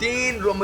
3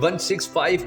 165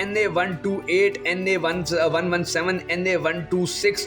NA 128, NA 117, NA 126,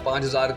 5,000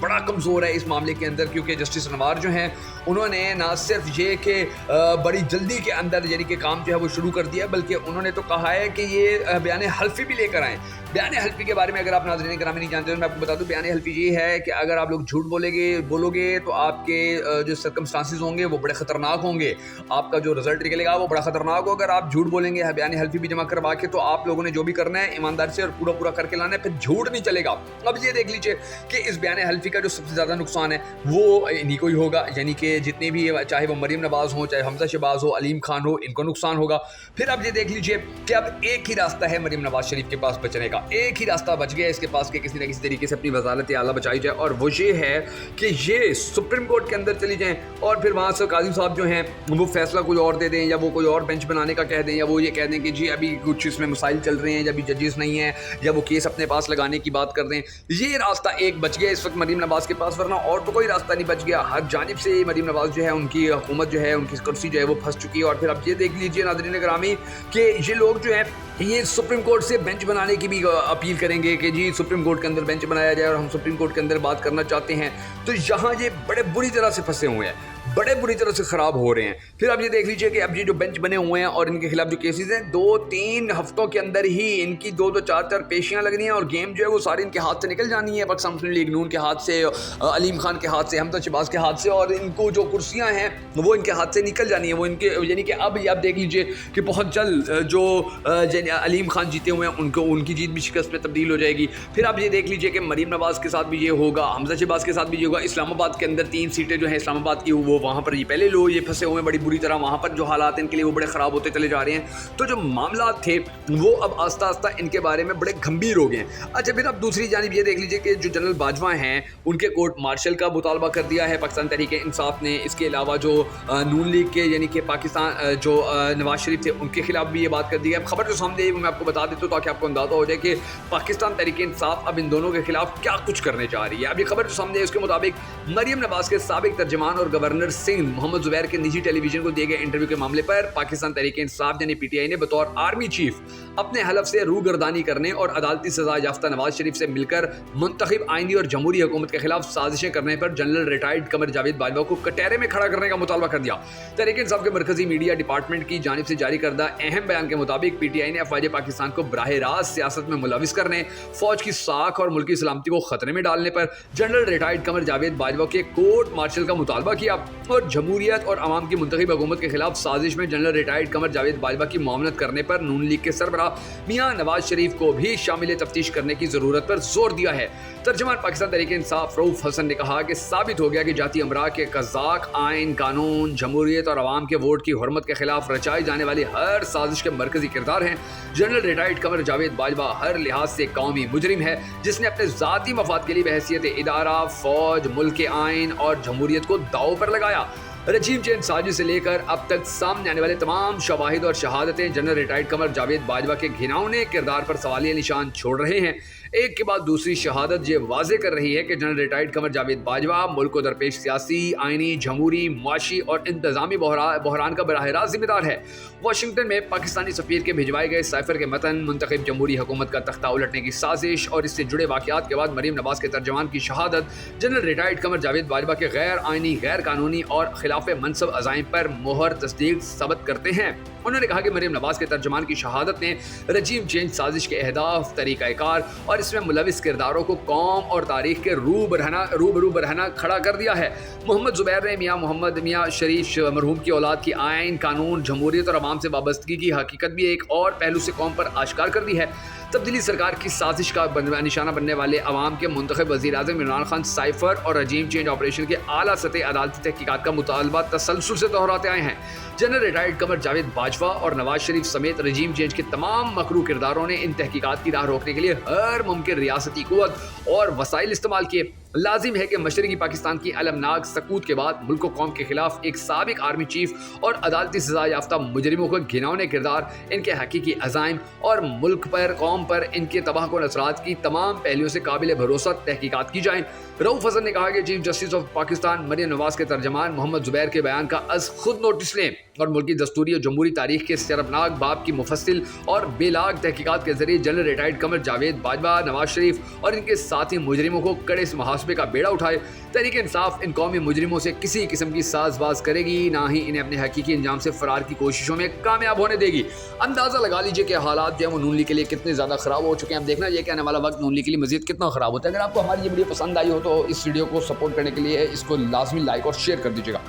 بڑا کمزور ہے اس معاملے کے اندر، کیونکہ جسٹس انوار جو ہیں انہوں نے نہ صرف یہ کہ بڑی جلدی کے اندر یعنی کہ کام جو ہے وہ شروع کر دیا، بلکہ انہوں نے تو کہا ہے کہ یہ بیان حلفی بھی لے کر آئیں۔ بیان حلفی کے بارے میں اگر آپ ناظرین گرامی نہیں جانتے تو میں آپ کو بتا دوں، بیان حلفی یہ ہے کہ اگر آپ لوگ جھوٹ بولو گے تو آپ کے جو سرکمسٹانسز ہوں گے وہ بڑے خطرناک ہوں گے، آپ کا جو رزلٹ نکلے گا وہ بڑا خطرناک ہوگا۔ اگر آپ جھوٹ بولیں گے بیان حلفی بھی جمع کروا کے تو آپ لوگوں نے جو بھی کرنا ہے ایمانداری سے اور پورا کر کے لانا ہے، پھر جھوٹ نہیں چلے گا۔ اب یہ دیکھ لیجئے کہ اس بیان حلفی کا جو سب سے زیادہ نقصان ہے وہ انہی کو ہی ہوگا، یعنی کہ جتنے بھی چاہے وہ مریم نواز ہوں، چاہے حمزہ شہباز ہو، علیم خان ہو، ان کو نقصان ہوگا۔ پھر اب یہ دیکھ لیجئے کہ اب ایک ہی راستہ ہے مریم نواز شریف کے پاس بچنے کا، ایک ہی راستہ بچ گیا اس کے پاس کہ کسی نہ کسی طریقے سے اپنی وزارت اعلیٰ بچائی جائے، اور وہ یہ ہے کہ یہ سپریم کورٹ کے اندر چلی جائیں اور پھر وہاں سے قاضی صاحب جو ہیں وہ فیصلہ کوئی اور دے دیں، یا وہ کوئی اور بینچ بنانے کا کہہ دیں، یا وہ یہ کہہ دیں کہ جی ابھی کچھ اس میں مسائل چل رہے ہیں، ابھی ججز نہیں ہیں، یا وہ کیس اپنے پاس لگانے کی بات کر دیں۔ یہ راستہ ایک بچ گیا اس وقت مریم نواز کے پاس، ورنہ اور تو کوئی راستہ نہیں بچ گیا۔ ہر جانب سے مریم نواز جو ہے، ان کی حکومت جو ہے، ان کی کرسی جو ہے وہ پھنس چکی ہے۔ اور پھر اب یہ دیکھ لیجیے ناظرین گرامی کہ یہ لوگ جو ہیں یہ سپریم کورٹ سے بینچ بنانے کی بھی اپیل کریں گے کہ جی سپریم کورٹ کے اندر بینچ بنایا جائے اور ہم سپریم کورٹ کے اندر بات کرنا چاہتے ہیں۔ تو یہاں یہ بڑے بری طرح سے پھنسے ہوئے ہیں، بڑے بری طرح سے خراب ہو رہے ہیں۔ پھر اب یہ دیکھ لیجئے کہ اب یہ جو بینچ بنے ہوئے ہیں اور ان کے خلاف جو کیسز ہیں، 2-3 ہفتوں کے اندر ہی ان کی 2 4 پیشیاں لگنی ہیں اور گیم جو ہے وہ ساری ان کے ہاتھ سے نکل جانی ہے، پاکستان مسلم لیگ نون کے ہاتھ سے، علیم خان کے ہاتھ سے، حمزہ شہباز کے ہاتھ سے، اور ان کو جو کرسیاں ہیں وہ ان کے ہاتھ سے نکل جانی ہیں۔ وہ ان کے یعنی کہ اب آپ دیکھ لیجئے کہ بہت جلد جو علیم خان جیتے ہوئے ہیں ان کی جیت بھی شکست میں تبدیل ہو جائے گی۔ پھر آپ یہ دیکھ لیجئے کہ مریم نواز کے ساتھ بھی یہ ہوگا، حمزہ شہباز کے ساتھ بھی یہ ہوگا۔ اسلام آباد کے اندر 3 سیٹیں جو ہیں اسلام آباد کی، وہ وہاں پر یہ پہلے لوگ یہ پھنسے ہوئے ہیں بڑی بری طرح، وہاں پر جو حالات ہیں ان کے لیے وہ بڑے خراب ہوتے چلے جا رہے ہیں۔ تو جو معاملات تھے وہ اب آہستہ آہستہ ان کے بارے میں بڑے گھمبیر ہو گئے ہیں۔ اچھا پھر اب دوسری جانب یہ دیکھ لیجئے کہ جو جنرل باجوہ ہیں ان کے کورٹ مارشل کا مطالبہ کر دیا ہے پاکستان تحریک انصاف نے۔ اس کے علاوہ جو نون لیگ کے یعنی کہ پاکستان جو نواز شریف تھے ان کے خلاف بھی یہ بات کر دی ہے۔ خبر جو سامنے آئی وہ میں آپ کو بتا دیتا ہوں تاکہ آپ کو اندازہ ہو جائے کہ پاکستان تحریک انصاف اب ان دونوں کے خلاف کیا کچھ کرنے جا رہی ہے۔ اب یہ خبر جو سامنے آئی اس کے مطابق مریم نواز کے سابق ترجمان اور گورنر سندھ محمد زبیر کے نجی ٹیلی ویژن کو دیے گئے انٹرویو کے معاملے پر پاکستان تحریک انصاف یعنی پی ٹی آئی نے بطور آرمی چیف اپنے حلف سے روگردانی کرنے اور عدالتی سزا یافتہ نواز شریف سے مل کر منتخب آئینی اور جمہوری حکومت کے خلاف سازشیں کرنے پر جنرل ریٹائرڈ قمر جاوید باجوہ کو کٹہرے میں کھڑا کرنے کا مطالبہ کر دیا۔ تحریک انصاف کے مرکزی میڈیا ڈپارٹمنٹ کی جانب سے جاری کردہ اہم بیان کے مطابق پی ٹی آئی نے افواج پاکستان کو براہ راست سیاست میں ملوث کرنے، فوج کی ساکھ اور ملکی سلامتی کو خطرے میں ڈالنے پر جنرل ریٹائرڈ قمر جاوید باجوہ کے کورٹ مارشل کا مطالبہ کیا اور جمہوریت اور عوام کی منتخب حکومت کے خلاف سازش میں جنرل ریٹائرڈ قمر جاوید باجوہ کی معاونت کرنے پر نون لیگ کے سربراہ میاں نواز شریف کو بھی شامل تفتیش کرنے کی ضرورت پر زور دیا ہے۔ ترجمان پاکستان تحریک انصاف رؤوف حسن نے کہا کہ ثابت ہو گیا کہ جاتی امراء کے قزاق آئین، قانون، جمہوریت اور عوام کے ووٹ کی حرمت کے خلاف رچائی جانے والی ہر سازش کے مرکزی کردار ہیں۔ جنرل ریٹائرڈ قمر جاوید باجوہ ہر لحاظ سے قومی مجرم ہے جس نے اپنے ذاتی مفاد کے لیے بحیثیت ادارہ، فوج، ملک کے آئین اور جمہوریت کو داؤ پر لگایا۔ رجیم چینج سازش سے لے کر اب تک سامنے آنے والے تمام شواہد اور شہادتیں جنرل ریٹائرڈ قمر جاوید باجوہ کے گھناؤنے کردار پر سوالیہ نشان چھوڑ رہے ہیں۔ ایک کے بعد دوسری شہادت یہ واضح کر رہی ہے کہ جنرل ریٹائرڈ قمر جاوید باجوہ ملک کو درپیش سیاسی، آئینی، جمہوری، معاشی اور انتظامی بحران کا براہ راست ذمہ دار ہے۔ واشنگٹن میں پاکستانی سفیر کے بھجوائے گئے سائفر کے متن، منتخب جمہوری حکومت کا تختہ الٹنے کی سازش اور اس سے جڑے واقعات کے بعد مریم نواز کے ترجمان کی شہادت جنرل ریٹائرڈ قمر جاوید باجوہ کے غیر آئینی، غیر قانونی اور خلاف منصب عزائم پر مہر تصدیق ثبت کرتے ہیں۔ انہوں نے کہا کہ مریم نواز کے ترجمان کی شہادت نے رجیم چینج سازش کے اہداف، طریقہ کار اور اس میں ملوث کرداروں کو قوم اور تاریخ کے روبرو برہنہ کھڑا کر دیا ہے۔ محمد زبیر نے میاں شریف مرحوم کی اولاد کی آئین، قانون، جمہوریت اور عوام سے وابستگی کی حقیقت بھی ایک اور پہلو سے قوم پر آشکار کر دی ہے۔ تبدیلی سرکار کی سازش کا نشانہ بننے والے عوام کے منتخب وزیر اعظم عمران خان سائفر اور رجیم چینج آپریشن کے اعلیٰ سطح عدالتی تحقیقات کا مطالبہ تسلسل سے دہراتے آئے ہیں۔ جنرل ریٹائرڈ قمر جاوید باجوہ اور نواز شریف سمیت رجیم چینج کے تمام مکروہ کرداروں نے ان تحقیقات کی راہ روکنے کے لیے ہر ممکن ریاستی قوت اور وسائل استعمال کیے۔ لازم ہے کہ مشرقی پاکستان کی المناک سقوط کے بعد ملک و قوم کے خلاف ایک سابق آرمی چیف اور عدالتی سزا یافتہ مجرموں کو گھناؤنے کردار، ان کے حقیقی عزائم اور ملک پر، قوم پر ان کے تباہ کن اثرات کی تمام پہلوؤں سے قابل بھروسہ تحقیقات کی جائیں۔ رؤوف حسن نے کہا کہ chief justice of Pakistan Maryam Nawaz کے ترجمان محمد زبیر کے بیان کا از خود نوٹس لیں اور ملک کی دستوری اور جمہوری تاریخ کے شرمناک باب کی مفصل اور بے لاگ تحقیقات کے ذریعے جنرل ریٹائرڈ قمر جاوید باجوہ، نواز شریف اور ان کے ساتھی مجرموں کو کڑے سے محاسبے کا بیڑا اٹھائے۔ تحریک انصاف ان قومی مجرموں سے کسی قسم کی ساز باز کرے گی، نہ ہی انہیں اپنے حقیقی انجام سے فرار کی کوششوں میں کامیاب ہونے دے گی۔ اندازہ لگا لیجیے کہ حالات جو ہیں وہ نون لیگ کے لیے کتنے زیادہ خراب ہو چکے ہیں۔ اب دیکھنا یہ کہ آنے والا وقت نون لیگ کے لیے مزید کتنا خراب ہوتا ہے۔ اگر آپ کو ہماری یہ ویڈیو پسند آئی ہو تو اس ویڈیو کو سپورٹ کرنے کے لیے اس کو لازمی لائک اور شیئر کر دیجیے گا۔